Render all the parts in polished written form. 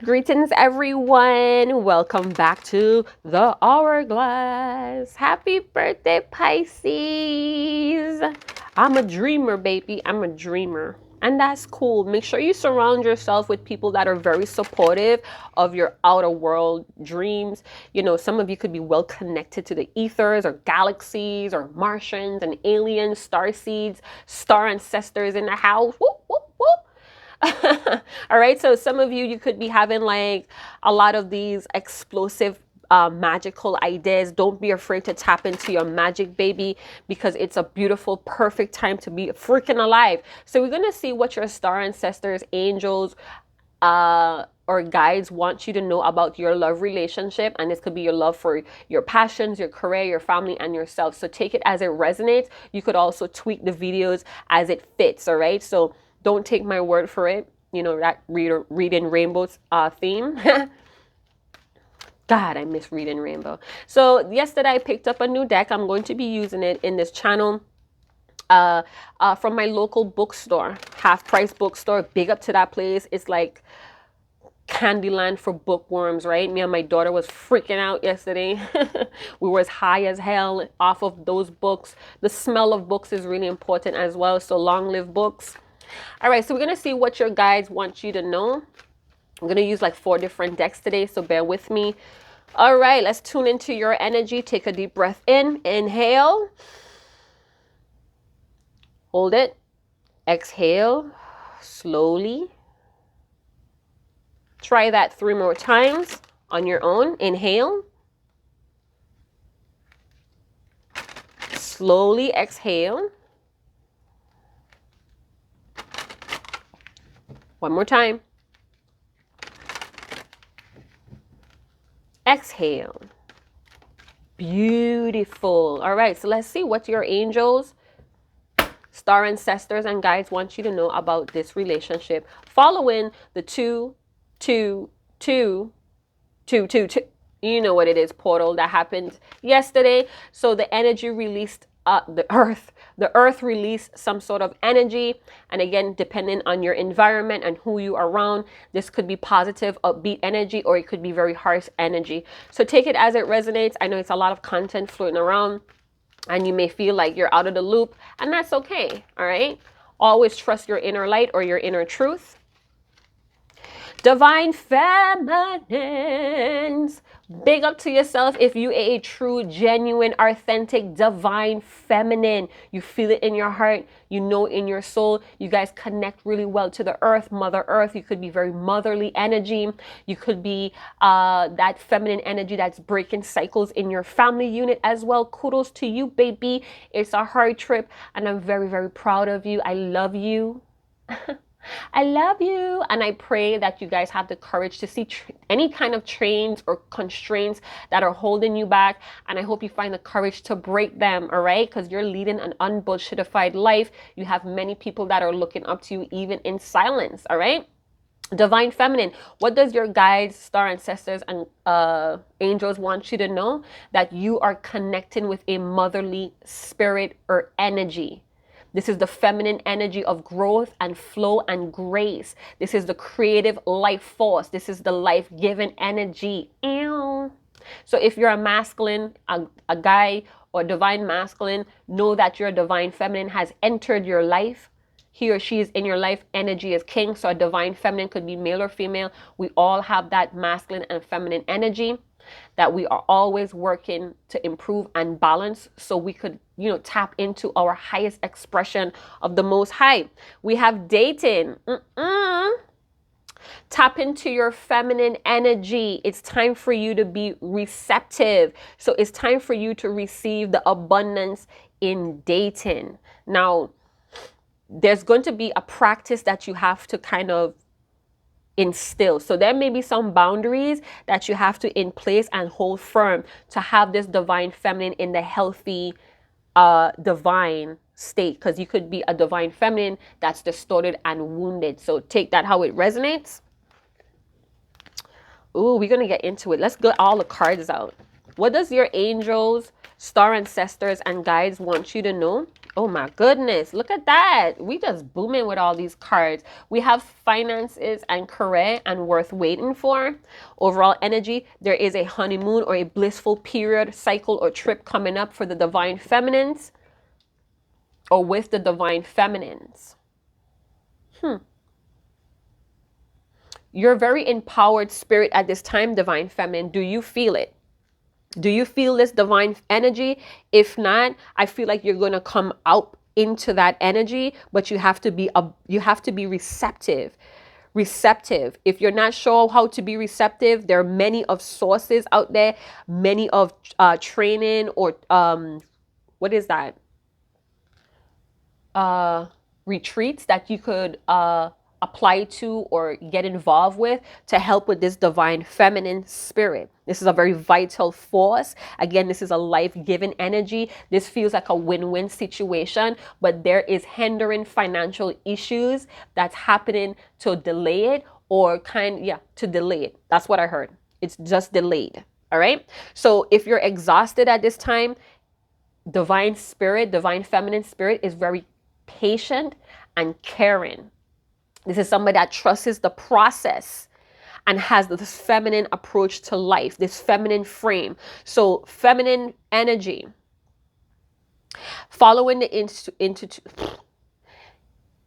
Greetings, everyone. Welcome back to the Hourglass. Happy birthday, Pisces. I'm a dreamer, baby. I'm a dreamer. And that's cool. Make sure you surround yourself with people that are very supportive of your outer world dreams. You know, some of you could be well connected to the ethers or galaxies or Martians and aliens, star seeds, star ancestors in the house. Whoop, whoop, whoop. All right, so some of you could be having like a lot of these explosive magical ideas. Don't be afraid to tap into your magic, baby, because it's a beautiful, perfect time to be freaking alive. So we're gonna see what your star ancestors, angels, or guides want you to know about your love relationship. And this could be your love for your passions, your career, your family, and yourself. So take it as it resonates. You could also tweak the videos as it fits. All right, so don't take my word for it. You know, that reading rainbows theme. God, I miss reading rainbow. So yesterday I picked up a new deck. I'm going to be using it in this channel from my local bookstore, Half Price Bookstore. Big up to that place. It's like Candyland for bookworms, right? Me and my daughter was freaking out yesterday. We were as high as hell off of those books. The smell of books is really important as well. So long live books. All right, so we're going to see what your guides want you to know. I'm going to use like 4 different decks today, so bear with me. All right, let's tune into your energy. Take a deep breath in. Inhale. Hold it. Exhale. Slowly. Try that 3 more times on your own. Inhale. Slowly exhale. 1 more time. Exhale. Beautiful. All right, so let's see what your angels, star ancestors, and guides want you to know about this relationship following the 2, 2, 2, 2, 2, 2. You know what it is, portal that happened yesterday. So the energy released the earth released some sort of energy. And again, depending on your environment and who you are around, this could be positive, upbeat energy, or it could be very harsh energy. So take it as it resonates. I know it's a lot of content floating around and you may feel like you're out of the loop, and that's okay. All right. Always trust your inner light or your inner truth. Divine feminines, big up to yourself if you are a true, genuine, authentic, divine feminine. You feel it in your heart, you know in your soul. You guys connect really well to the earth, Mother Earth. You could be very motherly energy. You could be that feminine energy that's breaking cycles in your family unit as well. Kudos to you, baby. It's a hard trip and I'm very, very proud of you. I love you. I love you, and I pray that you guys have the courage to see any kind of chains or constraints that are holding you back, and I hope you find the courage to break them, all right? Because you're leading an unbullshitified life. You have many people that are looking up to you even in silence, all right? Divine feminine, what does your guides, star ancestors, and angels want you to know? That you are connecting with a motherly spirit or energy. This is the feminine energy of growth and flow and grace. This is the creative life force. This is the life-giving energy. Ew. So if you're a masculine, a guy or divine masculine, know that your divine feminine has entered your life. He or she is in your life. Energy is king. So a divine feminine could be male or female. We all have that masculine and feminine energy that we are always working to improve and balance so we could, you know, tap into our highest expression of the Most High. We have dating. Tap into your feminine energy. It's time for you to be receptive. So it's time for you to receive the abundance in dating. Now, there's going to be a practice that you have to kind of instill. So there may be some boundaries that you have to in place and hold firm to have this divine feminine in the healthy divine state, because you could be a divine feminine that's distorted and wounded. So take that how it resonates. Ooh, we're gonna get into it. Let's get all the cards out. What does your angels, star ancestors, and guides want you to know Oh my goodness, look at that. We just booming with all these cards. We have finances and career and worth waiting for. Overall energy, there is a honeymoon or a blissful period, cycle, or trip coming up for the divine feminines or with the divine feminines. You're very empowered spirit at this time, divine feminine. Do you feel it? Do you feel this divine energy? If not, I feel like you're going to come out into that energy, but you have to be receptive. Receptive. If you're not sure how to be receptive, there are many of sources out there, many of training or what is that? Retreats that you could apply to or get involved with to help with this divine feminine spirit. This is a very vital force. Again, this is a life-giving energy. This feels like a win-win situation, but there is hindering financial issues that's happening to delay it or to delay it. That's what I heard. It's just delayed. All right. So if you're exhausted at this time, divine spirit, divine feminine spirit is very patient and caring. This is somebody that trusts the process and has this feminine approach to life, this feminine frame. So feminine energy, following the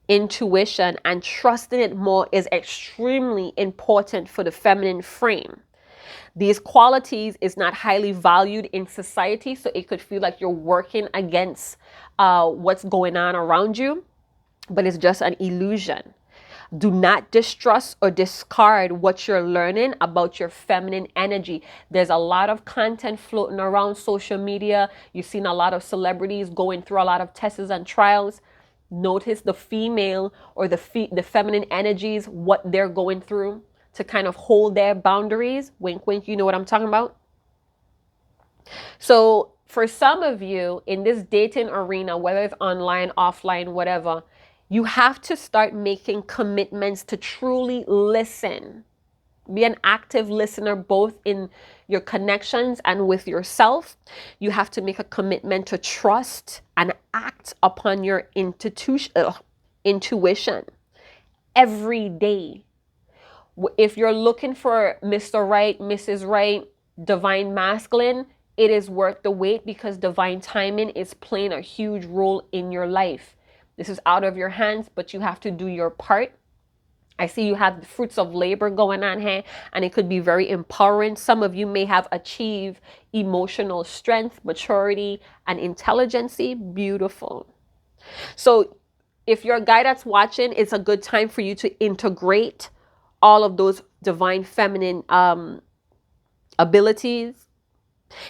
intuition and trusting it more is extremely important for the feminine frame. These qualities is not highly valued in society, so it could feel like you're working against what's going on around you, but it's just an illusion. Do not distrust or discard what you're learning about your feminine energy. There's a lot of content floating around social media. You've seen a lot of celebrities going through a lot of tests and trials. Notice the female or the feminine energies, what they're going through to kind of hold their boundaries. Wink, wink, you know what I'm talking about? So for some of you in this dating arena, whether it's online, offline, whatever, you have to start making commitments to truly listen. Be an active listener, both in your connections and with yourself. You have to make a commitment to trust and act upon your intuition every day. If you're looking for Mr. Right, Mrs. Right, divine masculine, it is worth the wait because divine timing is playing a huge role in your life. This is out of your hands, but you have to do your part. I see you have the fruits of labor going on here, and it could be very empowering. Some of you may have achieved emotional strength, maturity, and intelligence. Beautiful. So if you're a guy that's watching, it's a good time for you to integrate all of those divine feminine abilities.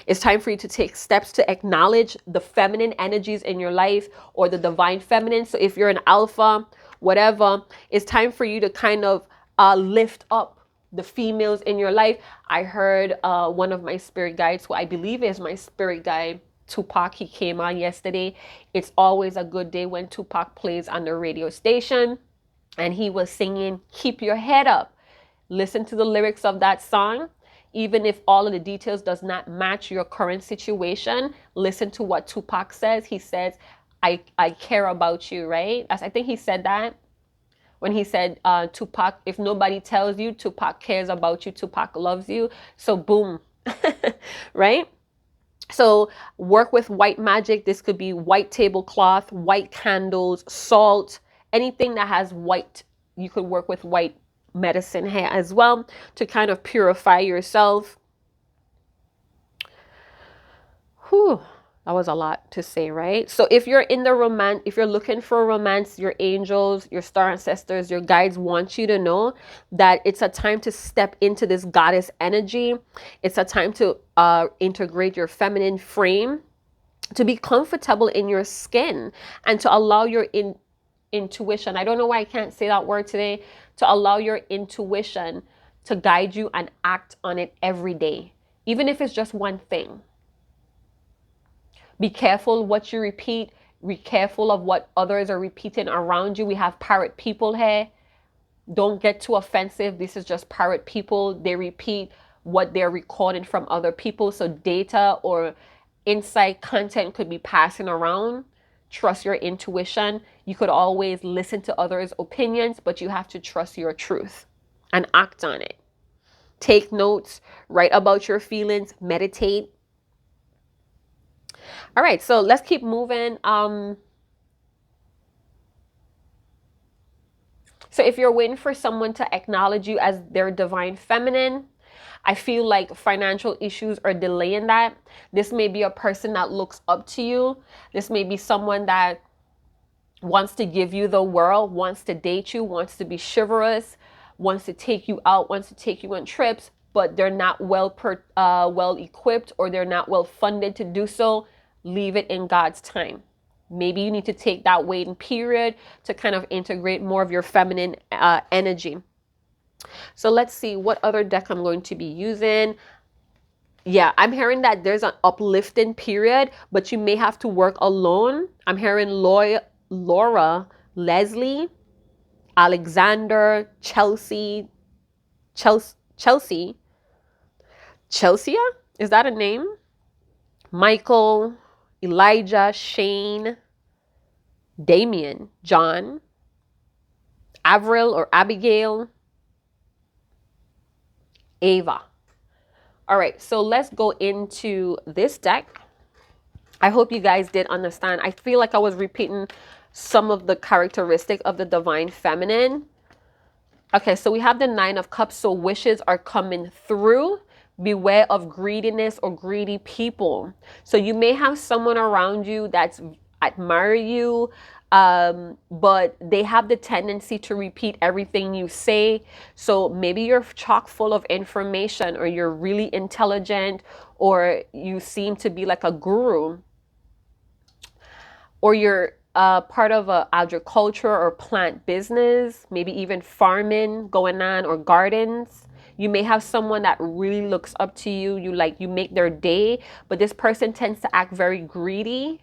It's time for you to take steps to acknowledge the feminine energies in your life or the divine feminine. So if you're an alpha, whatever, it's time for you to kind of lift up the females in your life. I heard one of my spirit guides, who I believe is my spirit guide, Tupac, he came on yesterday. It's always a good day when Tupac plays on the radio station. And he was singing, "Keep your head up." Listen to the lyrics of that song. Even if all of the details does not match your current situation, listen to what Tupac says. He says, I care about you, right? As I think he said that when he said, Tupac, if nobody tells you, Tupac cares about you, Tupac loves you. So boom, right? So work with white magic. This could be white tablecloth, white candles, salt, anything that has white. You could work with white medicine here as well to kind of purify yourself. Whew, that was a lot to say, right? So if you're in the romance, if you're looking for romance, your angels, your star ancestors, your guides want you to know that it's a time to step into this goddess energy. It's a time to integrate your feminine frame, to be comfortable in your skin, and to allow your intuition. I don't know why I can't say that word today. To allow your intuition to guide you and act on it every day, even if it's just one thing. Be careful what you repeat. Be careful of what others are repeating around you. We have parrot people here. Don't get too offensive. This is just parrot people. They repeat what they're recording from other people. So data or insight content could be passing around. trust your intuition. You could always listen to others' opinions, but you have to trust your truth and act on it. Take notes, write about your feelings, meditate. All right, so let's keep moving. So if you're waiting for someone to acknowledge you as their divine feminine, I feel like financial issues are delaying that. This may be a person that looks up to you. This may be someone that wants to give you the world, wants to date you, wants to be chivalrous, wants to take you out, wants to take you on trips, but they're not well equipped, or they're not well funded to do so. Leave it in God's time. Maybe you need to take that waiting period to kind of integrate more of your feminine energy. So let's see what other deck I'm going to be using. Yeah, I'm hearing that there's an uplifting period, but you may have to work alone. I'm hearing Laura, Leslie, Alexander, Chelsea, Chelsea, is that a name? Michael, Elijah, Shane, Damien, John, Avril or Abigail, Ava. All right, so let's go into this deck. I hope you guys did understand. I feel like I was repeating some of the characteristics of the divine feminine. Okay, so we have the Nine of Cups, so wishes are coming through. Beware of greediness or greedy people. So you may have someone around you that's admire you, but they have the tendency to repeat everything you say. So maybe you're chock full of information, or you're really intelligent, or you seem to be like a guru, or you're part of a agriculture or plant business, maybe even farming going on, or gardens. You may have someone that really looks up to you. You make their day, but this person tends to act very greedy,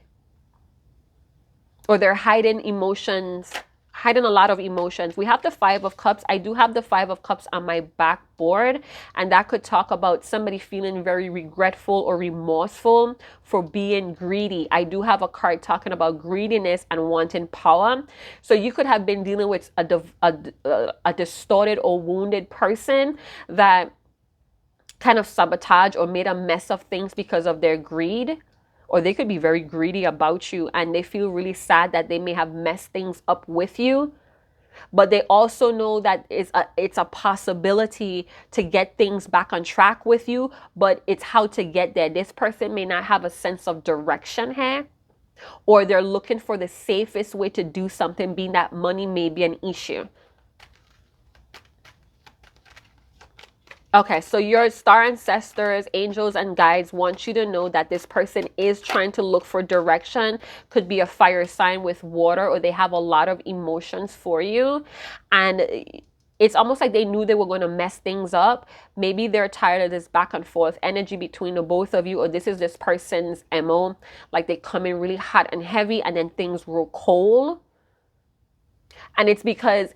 or they're hiding emotions, hiding a lot of emotions. We have the Five of Cups. I do have the Five of Cups on my backboard, and that could talk about somebody feeling very regretful or remorseful for being greedy. I do have a card talking about greediness and wanting power. So you could have been dealing with a distorted or wounded person that kind of sabotaged or made a mess of things because of their greed. Or they could be very greedy about you, and they feel really sad that they may have messed things up with you. But they also know that it's a possibility to get things back on track with you, but it's how to get there. This person may not have a sense of direction here, or they're looking for the safest way to do something, being that money may be an issue. Okay, so your star ancestors, angels, and guides want you to know that this person is trying to look for direction. Could be a fire sign with water, or they have a lot of emotions for you. And it's almost like they knew they were going to mess things up. Maybe they're tired of this back and forth energy between the both of you, or this is this person's MO. Like they come in really hot and heavy, and then things grow cold. And it's because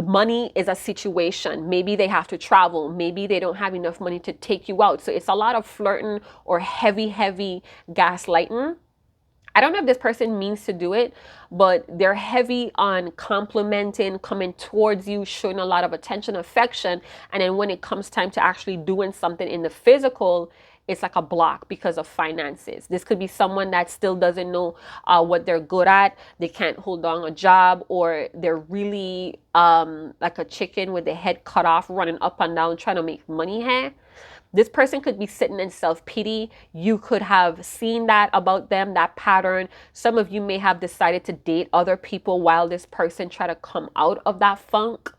money is a situation. Maybe they have to travel. Maybe they don't have enough money to take you out. So it's a lot of flirting or heavy gaslighting. I don't know if this person means to do it, but they're heavy on complimenting, coming towards you, showing a lot of attention, affection. And then when it comes time to actually doing something in the physical, it's like a block because of finances. This could be someone that still doesn't know what they're good at. They can't hold on a job, or they're really like a chicken with the head cut off, running up and down, trying to make money here. This person could be sitting in self-pity. You could have seen that about them, that pattern. Some of you may have decided to date other people while this person try to come out of that funk.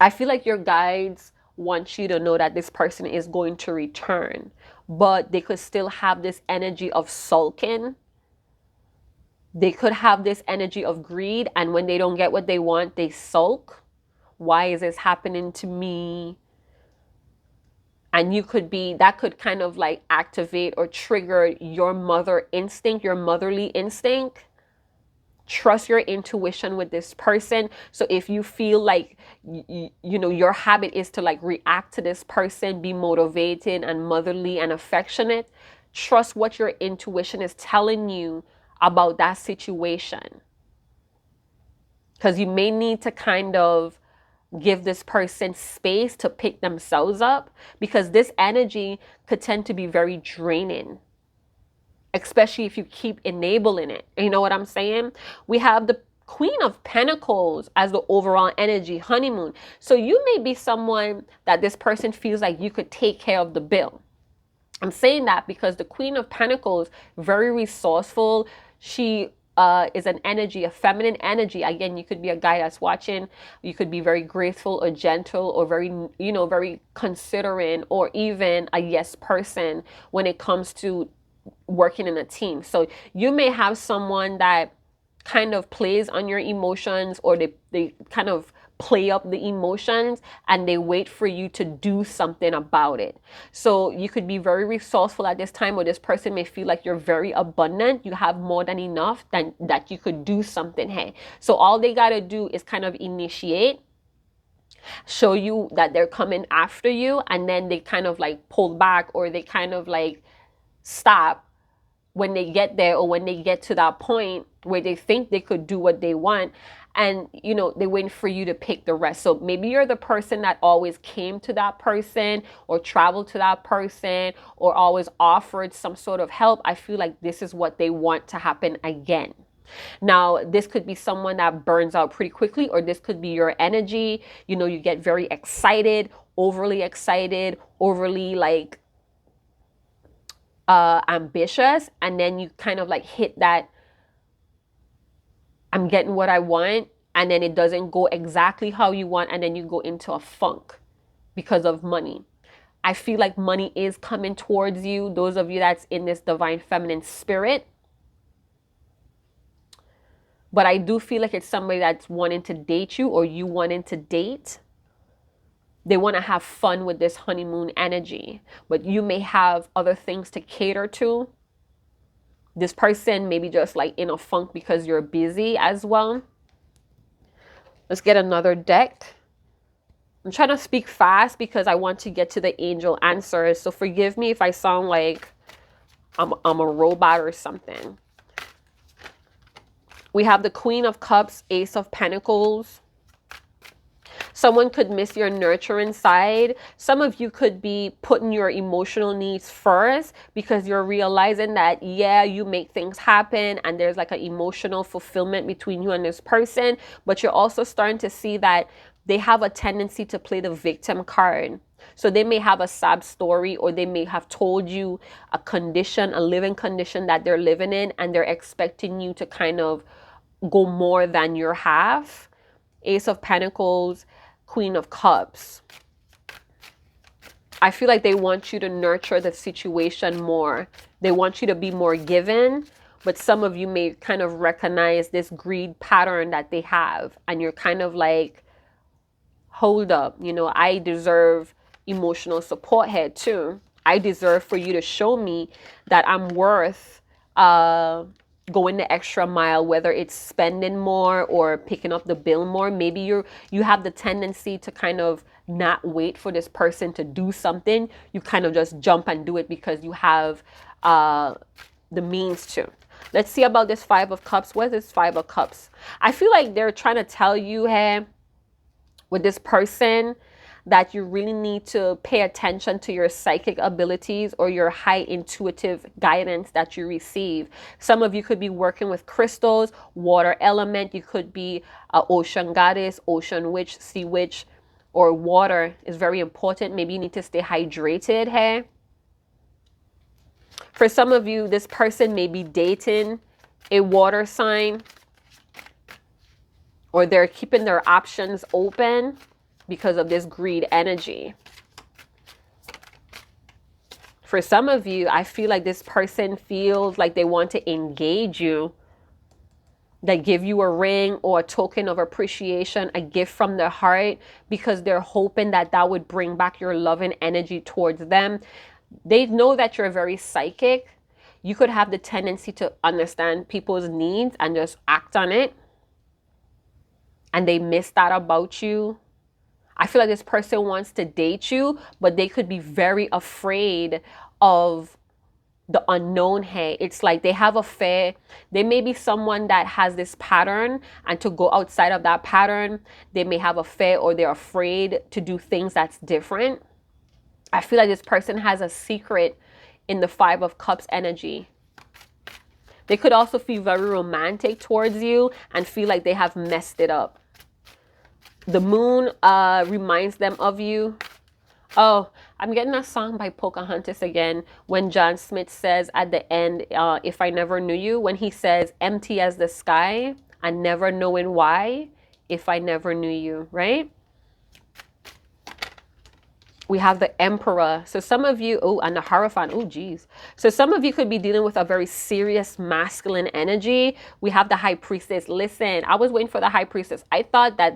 I feel like your guides want you to know that this person is going to return, but they could still have this energy of sulking. They could have this energy of greed, and when they don't get what they want, they sulk. Why is this happening to me? And you could be, that could kind of like activate or trigger your mother instinct, your motherly instinct. Trust your intuition with this person. So if you feel like, you know, your habit is to like react to this person, be motivated and motherly and affectionate, trust what your intuition is telling you about that situation. Because you may need to kind of give this person space to pick themselves up, because this energy could tend to be very draining, especially if you keep enabling it. You know what I'm saying? We have the Queen of Pentacles as the overall energy, honeymoon. So you may be someone that this person feels like you could take care of the bill. I'm saying that because the Queen of Pentacles, very resourceful. She is an energy, a feminine energy. Again, you could be a guy that's watching. You could be very graceful or gentle or very, you know, very considerate, or even a yes person when it comes to working in a team. So you may have someone that kind of plays on your emotions, or they kind of play up the emotions and they wait for you to do something about it. So you could be very resourceful at this time, or this person may feel like you're very abundant. You have more than enough than that you could do something here. So all they got to do is kind of initiate, show you that they're coming after you, and then they kind of like pull back, or they kind of like stop when they get there, or when they get to that point where they think they could do what they want, and you know, they're waiting for you to pick the rest. So maybe you're the person that always came to that person, or traveled to that person, or always offered some sort of help. I feel like this is what they want to happen again. Now, this could be someone that burns out pretty quickly, or this could be your energy. You know, you get very excited, overly like ambitious, and then you kind of like hit that I'm getting what I want, and then it doesn't go exactly how you want, and then you go into a funk because of money. I feel like money is coming towards you, those of you that's in this divine feminine spirit. But I do feel like it's somebody that's wanting to date you, or you wanting to date. They want to have fun with this honeymoon energy, but you may have other things to cater to. This person may be just like in a funk because you're busy as well. Let's get another deck. I'm trying to speak fast because I want to get to the angel answers. So forgive me if I sound like I'm a robot or something. We have the Queen of Cups, Ace of Pentacles. Someone could miss your nurturing side. Some of you could be putting your emotional needs first, because you're realizing that, yeah, you make things happen and there's like an emotional fulfillment between you and this person. But you're also starting to see that they have a tendency to play the victim card. So they may have a sad story, or they may have told you a condition, a living condition that they're living in, and they're expecting you to kind of go more than your half. Ace of Pentacles, Queen of Cups. I feel like they want you to nurture the situation more. They want you to be more given, but some of you may kind of recognize this greed pattern that they have, and you're kind of like, hold up, you know, I deserve emotional support here too. I deserve for you to show me that I'm worth going the extra mile, whether it's spending more or picking up the bill more. Maybe you have the tendency to kind of not wait for this person to do something. You kind of just jump and do it because you have the means to. Let's see about this Five of Cups. What is this Five of Cups? I feel like they're trying to tell you, hey, with this person, that you really need to pay attention to your psychic abilities, or your high intuitive guidance that you receive. Some of you could be working with crystals, water element. You could be an ocean goddess, ocean witch, sea witch, or water is very important. Maybe you need to stay hydrated here. For some of you, this person may be dating a water sign, or they're keeping their options open because of this greed energy. For some of you, I feel like this person feels like they want to engage you. They give you a ring or a token of appreciation, a gift from their heart, because they're hoping that that would bring back your loving energy towards them. They know that you're very psychic. You could have the tendency to understand people's needs and just act on it, and they miss that about you. I feel like this person wants to date you, but they could be very afraid of the unknown here. It's like they have a fear. They may be someone that has this pattern, and to go outside of that pattern, they may have a fear, or they're afraid to do things that's different. I feel like this person has a secret in the Five of Cups energy. They could also feel very romantic towards you and feel like they have messed it up. The moon reminds them of you. Oh, I'm getting a song by Pocahontas again, when John Smith says at the end, if I never knew you, when he says, empty as the sky and never knowing why, if I never knew you, right? We have the Emperor. So some of you, oh, and the Heirophant, oh, geez. So some of you could be dealing with a very serious masculine energy. We have the High Priestess. Listen, I was waiting for the High Priestess. I thought that,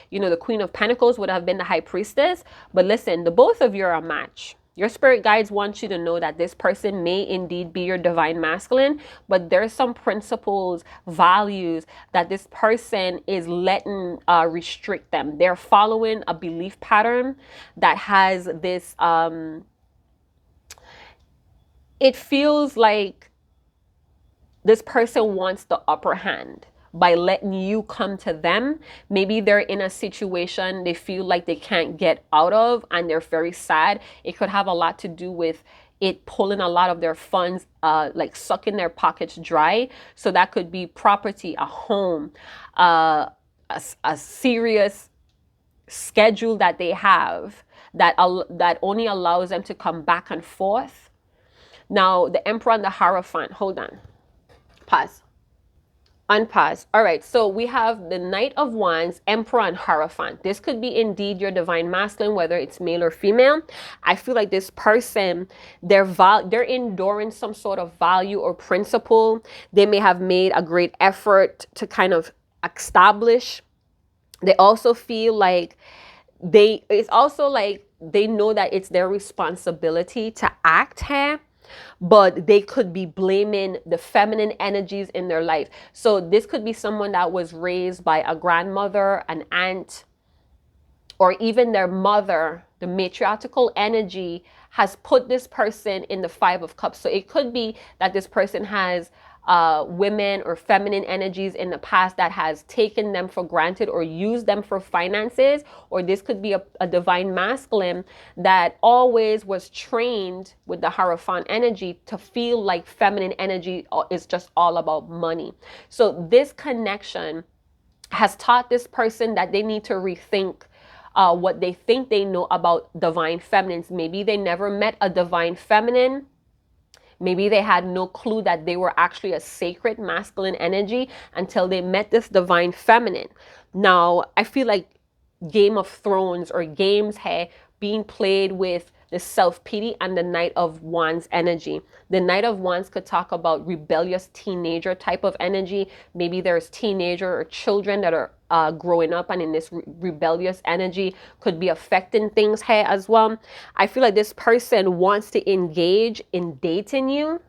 you know, the Queen of Pentacles would have been the High Priestess. But listen, the both of you are a match. Your spirit guides want you to know that this person may indeed be your divine masculine, but there's some principles, values that this person is letting restrict them. They're following a belief pattern that has this, it feels like this person wants the upper hand by letting you come to them. Maybe they're in a situation they feel like they can't get out of and they're very sad. It could have a lot to do with it pulling a lot of their funds, like sucking their pockets dry. So that could be property, a home, a serious schedule that they have that only allows them to come back and forth. Now, the Emperor and the Hierophant, hold on, pause. Unpause. All right, so we have the Knight of Wands, Emperor, and Hierophant. This could be indeed your divine masculine, whether it's male or female. I feel like this person, they're enduring some sort of value or principle. They may have made a great effort to kind of establish. They also feel like it's also like they know that it's their responsibility to act here, but they could be blaming the feminine energies in their life. So this could be someone that was raised by a grandmother, an aunt, or even their mother. The matriarchal energy has put this person in the Five of Cups. So it could be that this person has women or feminine energies in the past that has taken them for granted or used them for finances. Or this could be a divine masculine that always was trained with the Hierophant energy to feel like feminine energy is just all about money. So this connection has taught this person that they need to rethink what they think they know about divine feminines. Maybe they never met a divine feminine. Maybe they had no clue that they were actually a sacred masculine energy until they met this divine feminine. Now, I feel like Game of Thrones or games here being played with the self-pity and the Knight of Wands energy. The Knight of Wands could talk about rebellious teenager type of energy. Maybe there's teenager or children that are growing up and in this rebellious energy could be affecting things here as well. I feel like this person wants to engage in dating you.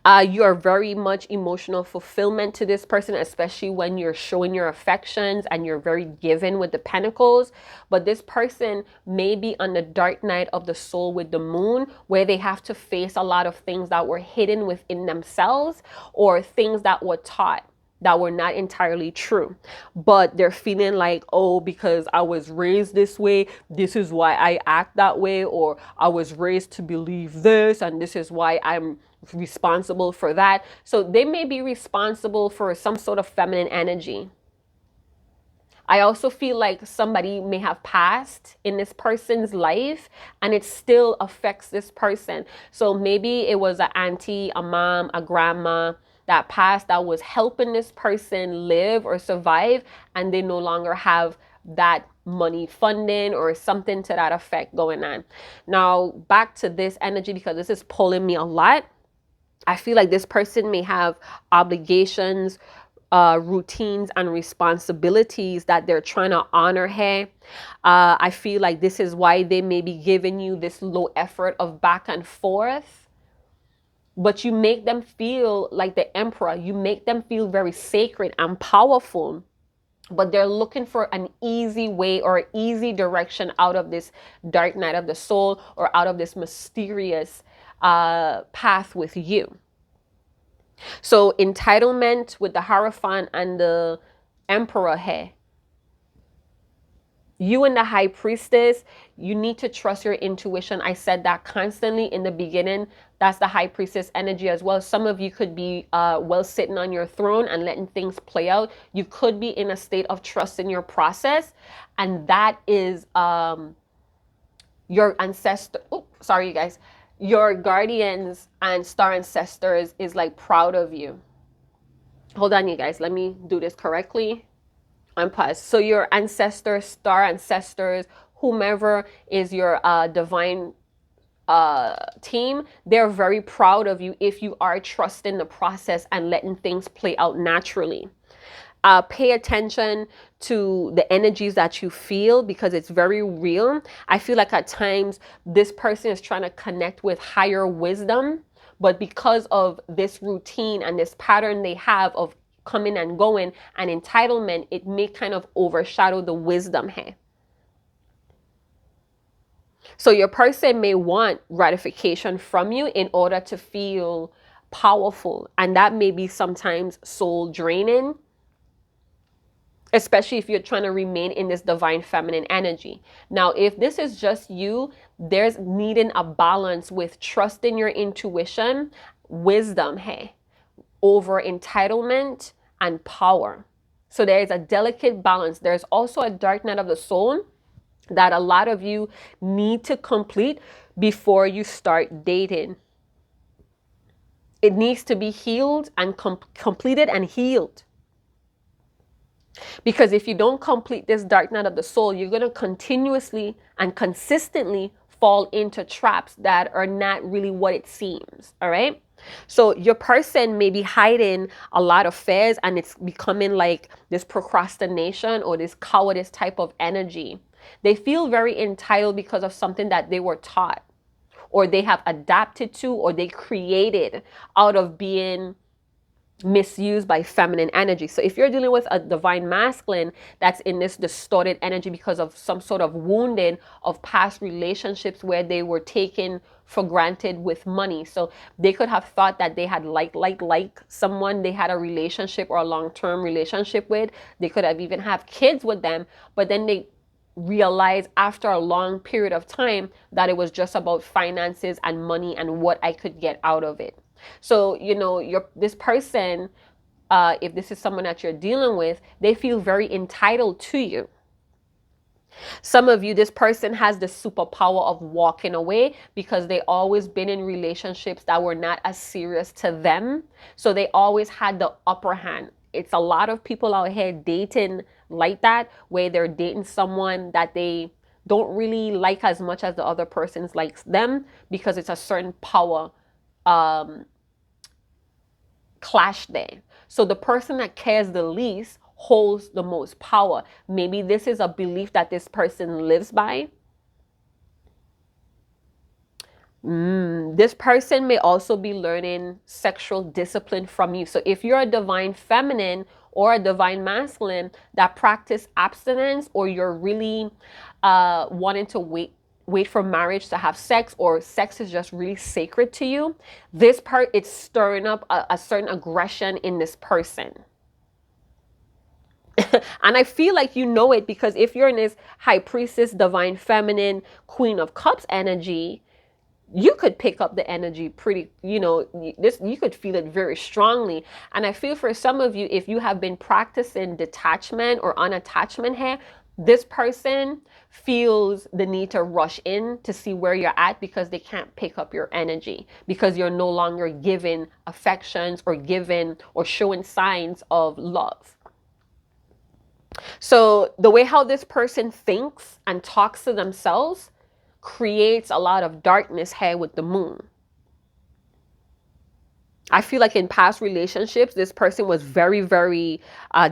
You are very much emotional fulfillment to this person, especially when you're showing your affections and you're very given with the Pentacles. But this person may be on the dark night of the soul with the moon, where they have to face a lot of things that were hidden within themselves or things that were taught that were not entirely true, but they're feeling like, oh, because I was raised this way, this is why I act that way, or I was raised to believe this, and this is why I'm responsible for that. So they may be responsible for some sort of feminine energy. I also feel like somebody may have passed in this person's life and it still affects this person. So maybe it was an auntie, a mom, a grandma that passed that was helping this person live or survive, and they no longer have that money funding or something to that effect going on. Now, back to this energy, because this is pulling me a lot. I feel like this person may have obligations, routines and responsibilities that they're trying to honor here. I feel like this is why they may be giving you this low effort of back and forth. But you make them feel like the Emperor. You make them feel very sacred and powerful. But they're looking for an easy way or easy direction out of this dark night of the soul or out of this mysterious path with you. So entitlement with the Heirophant and the Emperor here. You and the High Priestess, you need to trust your intuition. I said that constantly in the beginning. That's the High Priestess energy as well. Some of you could be well sitting on your throne and letting things play out. You could be in a state of trust in your process. And that is your ancestor. Oh, sorry, you guys. Your guardians and star ancestors is like proud of you. Hold on, you guys. Let me do this correctly. And pause. So your ancestors, star ancestors, whomever is your divine team, they're very proud of you if you are trusting the process and letting things play out naturally. Pay attention to the energies that you feel because it's very real. I feel like at times this person is trying to connect with higher wisdom, but because of this routine and this pattern they have of coming and going and entitlement, it may kind of overshadow the wisdom here. So your person may want gratification from you in order to feel powerful, and that may be sometimes soul draining, especially if you're trying to remain in this divine feminine energy. Now, if this is just you, there's needing a balance with trusting your intuition, wisdom here, over entitlement and power. So there is a delicate balance. There's also a dark night of the soul that a lot of you need to complete before you start dating. It needs to be healed and completed and healed. Because if you don't complete this dark night of the soul, you're going to continuously and consistently fall into traps that are not really what it seems. All right. So your person may be hiding a lot of fears and it's becoming like this procrastination or this cowardice type of energy. They feel very entitled because of something that they were taught or they have adapted to or they created out of being misused by feminine energy. So if you're dealing with a divine masculine that's in this distorted energy because of some sort of wounding of past relationships where they were taken for granted with money. So they could have thought that they had like someone they had a relationship or a long-term relationship with. They could have even have kids with them, but then they realize after a long period of time that it was just about finances and money and what I could get out of it. So, you know, this person, if this is someone that you're dealing with, they feel very entitled to you. Some of you, this person has the superpower of walking away because they always been in relationships that were not as serious to them. So they always had the upper hand. It's a lot of people out here dating like that, where they're dating someone that they don't really like as much as the other person likes them because it's a certain power clash there. So the person that cares the least holds the most power. Maybe this is a belief that this person lives by. This person may also be learning sexual discipline from you. So if you're a divine feminine or a divine masculine that practice abstinence, or you're really wanting to wait for marriage to have sex, or sex is just really sacred to you, this part, it's stirring up a certain aggression in this person. And I feel like you know it, because if you're in this High Priestess, divine feminine, Queen of Cups energy, you could pick up the energy pretty, you could feel it very strongly. And I feel for some of you, if you have been practicing detachment or unattachment here, this person feels the need to rush in to see where you're at because they can't pick up your energy, because you're no longer giving affections or giving or showing signs of love. So the way how this person thinks and talks to themselves creates a lot of darkness here with the moon. I feel like in past relationships, this person was very, very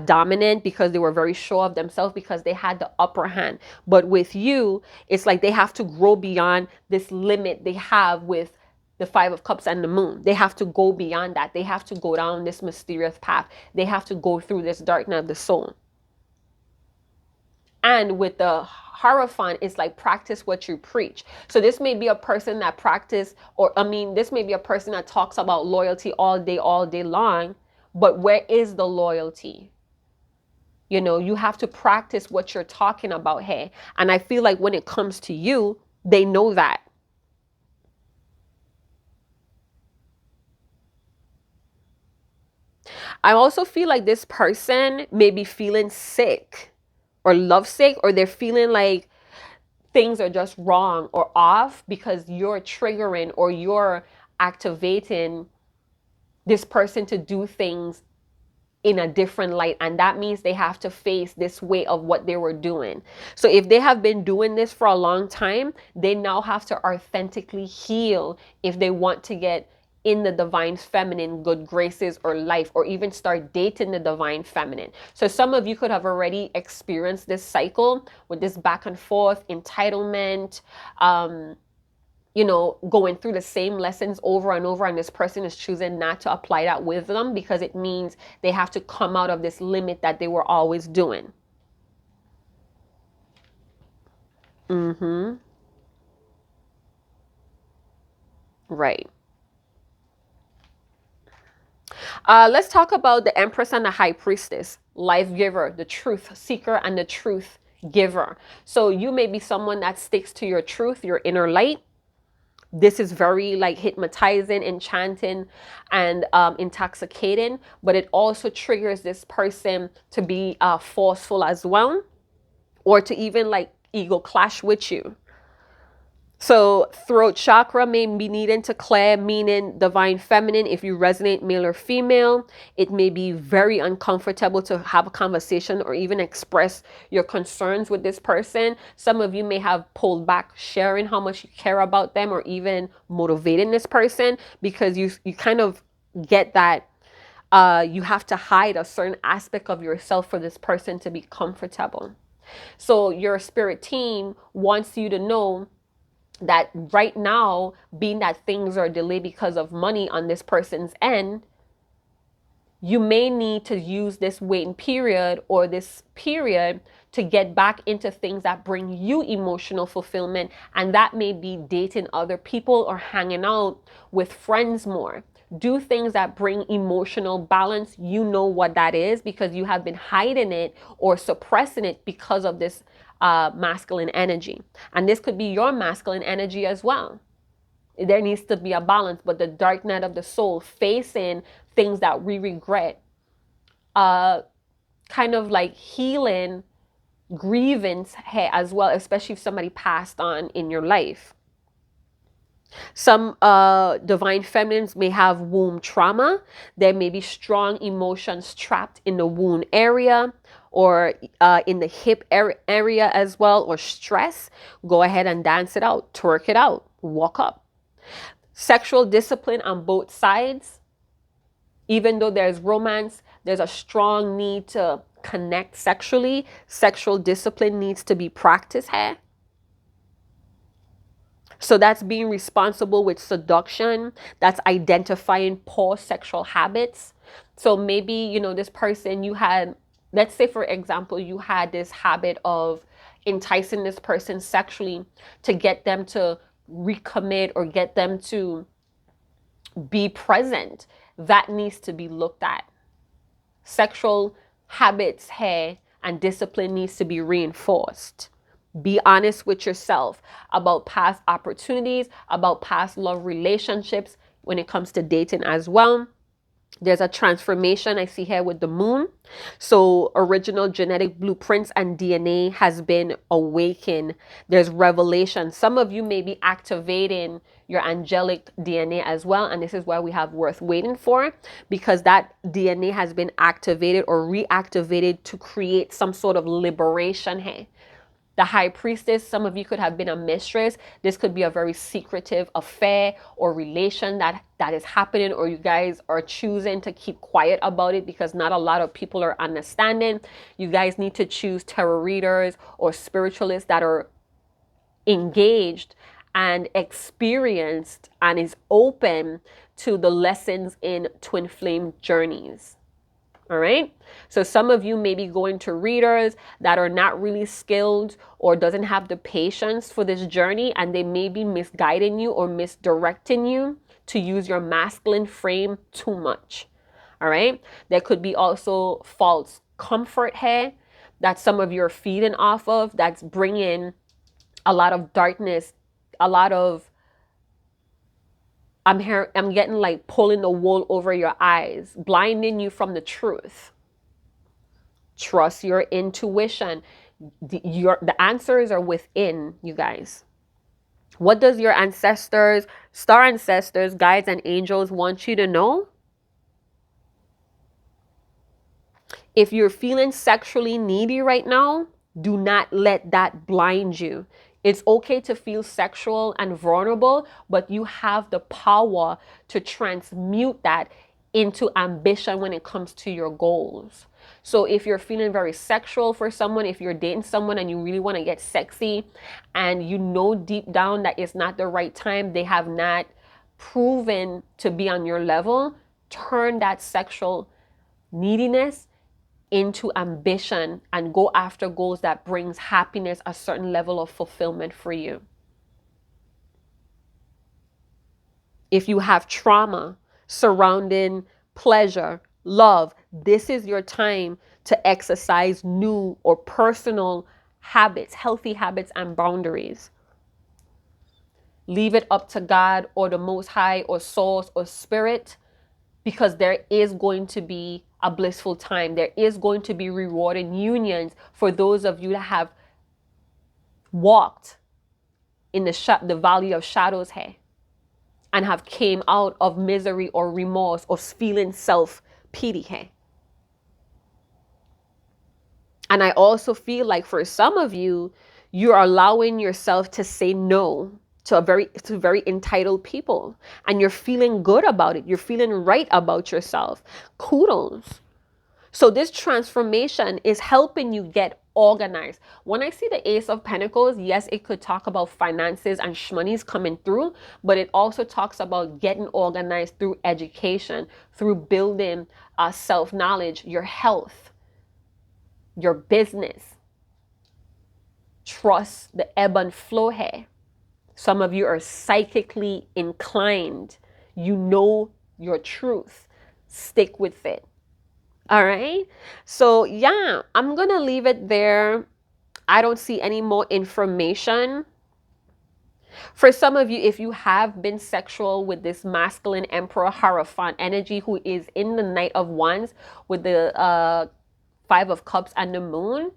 dominant because they were very sure of themselves because they had the upper hand. But with you, it's like they have to grow beyond this limit they have with the Five of Cups and the moon. They have to go beyond that. They have to go down this mysterious path. They have to go through this dark night of the soul. And with the Heirophant, it's like practice what you preach. So this may be a person that this may be a person that talks about loyalty all day long, but where is the loyalty? You know, you have to practice what you're talking about here. And I feel like when it comes to you, they know that. I also feel like this person may be feeling sick or lovesick, or they're feeling like things are just wrong or off because you're triggering or you're activating this person to do things in a different light, and that means they have to face this way of what they were doing. So if they have been doing this for a long time, they now have to authentically heal if they want to get in the divine feminine good graces or life, or even start dating the divine feminine. So some of you could have already experienced this cycle with this back and forth entitlement, you know, going through the same lessons over and over, and this person is choosing not to apply that with them because it means they have to come out of this limit that they were always doing. Right. Let's talk about the Empress and the High Priestess, life giver, the truth seeker, and the truth giver. So you may be someone that sticks to your truth, your inner light. This is very like hypnotizing, enchanting, and intoxicating, but it also triggers this person to be forceful as well, or to even like ego clash with you. So throat chakra may be needing to clear, meaning divine feminine. If you resonate male or female, it may be very uncomfortable to have a conversation or even express your concerns with this person. Some of you may have pulled back sharing how much you care about them, or even motivating this person, because you kind of get that you have to hide a certain aspect of yourself for this person to be comfortable. So your spirit team wants you to know that right now, being that things are delayed because of money on this person's end, you may need to use this waiting period or this period to get back into things that bring you emotional fulfillment. And that may be dating other people or hanging out with friends more. Do things that bring emotional balance. You know what that is because you have been hiding it or suppressing it because of this masculine energy. And this could be your masculine energy as well. There needs to be a balance, but the dark night of the soul, facing things that we regret, kind of like healing grievance as well, especially if somebody passed on in your life. Some divine feminines may have womb trauma. There may be strong emotions trapped in the womb area, or in the hip area as well, or stress. Go ahead and dance it out, twerk it out, walk up. Sexual discipline on both sides. Even though there's romance, there's a strong need to connect sexually. Sexual discipline needs to be practiced here. So that's being responsible with seduction. That's identifying poor sexual habits. So maybe, you know, this person you had, let's say, for example, you had this habit of enticing this person sexually to get them to recommit or get them to be present. That needs to be looked at. Sexual habits here and discipline needs to be reinforced. Be honest with yourself about past opportunities, about past love relationships when it comes to dating as well. There's a transformation I see here with the moon. So original genetic blueprints and DNA has been awakened. There's revelation. Some of you may be activating your angelic DNA as well. And this is why we have worth waiting for, because that DNA has been activated or reactivated to create some sort of liberation here. The High Priestess, some of you could have been a mistress. This could be a very secretive affair or relation that is happening, or you guys are choosing to keep quiet about it because not a lot of people are understanding. You guys need to choose tarot readers or spiritualists that are engaged and experienced and is open to the lessons in twin flame journeys. All right. So some of you may be going to readers that are not really skilled or doesn't have the patience for this journey, and they may be misguiding you or misdirecting you to use your masculine frame too much. All right. There could be also false comfort here that some of you are feeding off of, that's bringing a lot of darkness, a lot of, I'm getting like pulling the wool over your eyes, blinding you from the truth. Trust your intuition. The answers are within you guys. What does your ancestors, star ancestors, guides, and angels want you to know? If you're feeling sexually needy right now, do not let that blind you. It's okay to feel sexual and vulnerable, but you have the power to transmute that into ambition when it comes to your goals. So if you're feeling very sexual for someone, if you're dating someone and you really want to get sexy and you know deep down that it's not the right time, they have not proven to be on your level, turn that sexual neediness into ambition and go after goals that brings happiness, a certain level of fulfillment for you. If you have trauma surrounding pleasure, love, this is your time to exercise new or personal habits, healthy habits and boundaries. Leave it up to God or the Most High or Source or Spirit, because there is going to be a blissful time. There is going to be rewarding unions for those of you that have walked in the valley of shadows here and have came out of misery or remorse or feeling self-pity here. And I also feel like for some of you, you're allowing yourself to say no to very entitled people, and you're feeling good about it. You're feeling right about yourself. Kudos. So this transformation is helping you get organized. When I see the Ace of Pentacles, yes, it could talk about finances and shmoney's coming through, but it also talks about getting organized through education, through building self-knowledge, your health, your business. Trust the ebb and flow here. Some of you are psychically inclined. You know your truth. Stick with it. All right. So yeah, I'm going to leave it there. I don't see any more information. For some of you, if you have been sexual with this masculine Emperor Heirophant energy, who is in the Knight of Wands with the Five of Cups and the Moon,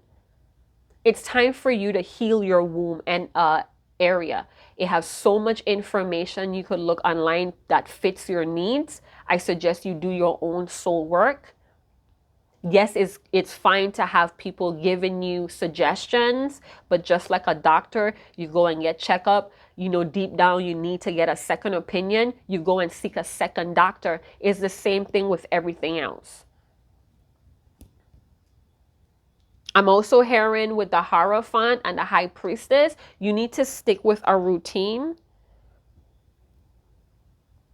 it's time for you to heal your womb and area. It has so much information you could look online that fits your needs. I suggest you do your own soul work. Yes, it's fine to have people giving you suggestions, but just like a doctor, you go and get checkup. You know, deep down, you need to get a second opinion. You go and seek a second doctor. It's the same thing with everything else. I'm also hearing with the Heirophant and the High Priestess, you need to stick with a routine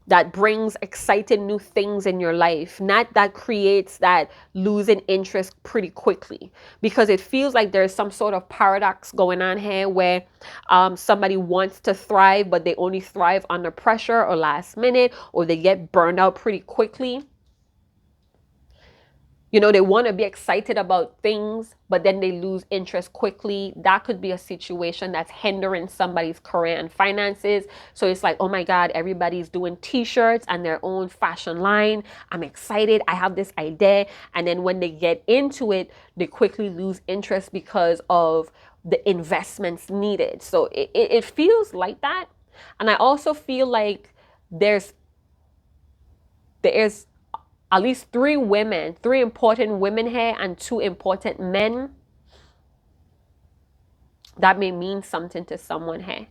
that brings exciting new things in your life, not that creates that losing interest pretty quickly, because it feels like there's some sort of paradox going on here where somebody wants to thrive, but they only thrive under pressure or last minute, or they get burned out pretty quickly. You know, they want to be excited about things, but then they lose interest quickly. That could be a situation that's hindering somebody's career and finances. So it's like, oh my God, everybody's doing t-shirts and their own fashion line. I'm excited. I have this idea. And then when they get into it, they quickly lose interest because of the investments needed. So it feels like that. And I also feel like there's at least 3 important women here and 2 important men that may mean something to someone here.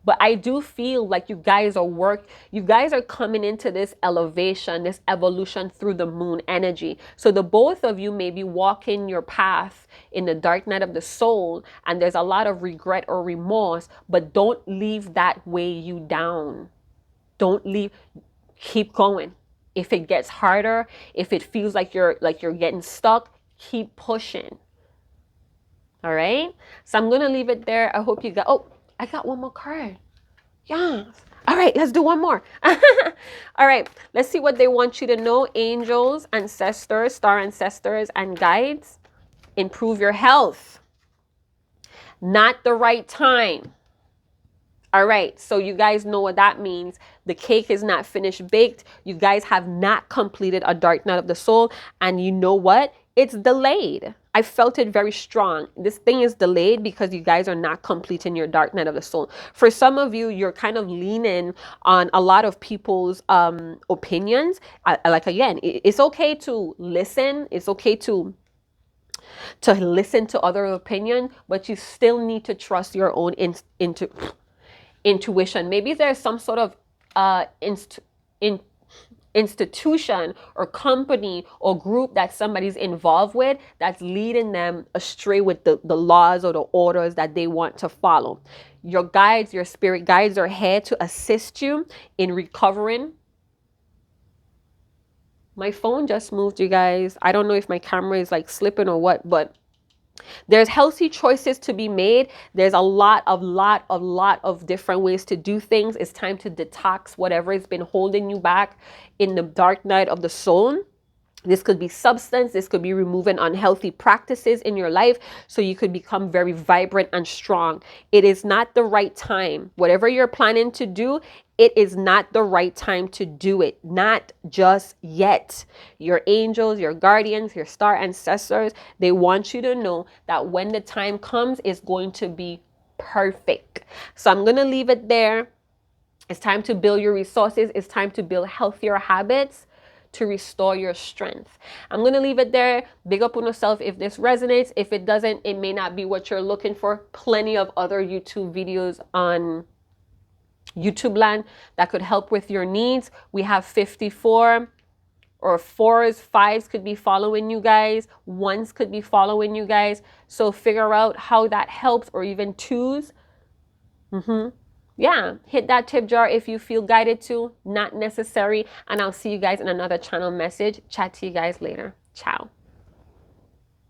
But I do feel like you guys are coming into this elevation, this evolution through the moon energy. So the both of you may be walking your path in the dark night of the soul, and there's a lot of regret or remorse, but don't leave that weigh you down. Don't leave, keep going. If it gets harder, if it feels like you're getting stuck, keep pushing. All right? So I'm going to leave it there. I hope you got, oh, I got one more card. Yes. All right, let's do one more. All right, let's see what they want you to know. Angels, ancestors, star ancestors, and guides. Improve your health. Not the right time. All right, so you guys know what that means. The cake is not finished baked. You guys have not completed a dark night of the soul. And you know what? It's delayed. I felt it very strong. This thing is delayed because you guys are not completing your dark night of the soul. For some of you, you're kind of leaning on a lot of people's opinions. Like, again, it's okay to listen. It's okay to listen to other opinions, but you still need to trust your own intuition. Maybe there's some sort of institution or company or group that somebody's involved with that's leading them astray with the laws or the orders that they want to follow. Your guides, your spirit guides are here to assist you in recovering. My phone just moved, you guys. I don't know if my camera is like slipping or what, but there's healthy choices to be made. There's a lot of different ways to do things. It's time to detox whatever has been holding you back in the dark night of the soul. This could be substance. This could be removing unhealthy practices in your life so you could become very vibrant and strong. It is not the right time. Whatever you're planning to do, it is not the right time to do it. Not just yet. Your angels, your guardians, your star ancestors, they want you to know that when the time comes, it's going to be perfect. So I'm going to leave it there. It's time to build your resources. It's time to build healthier habits to restore your strength. I'm going to leave it there. Big up on yourself if this resonates. If it doesn't, it may not be what you're looking for. Plenty of other YouTube videos on YouTube land that could help with your needs. We have 54 or 4s, 5s could be following you guys. 1s could be following you guys. So figure out how that helps, or even 2s. Yeah, hit that tip jar if you feel guided to, not necessary. And I'll see you guys in another channel message. Chat to you guys later. Ciao.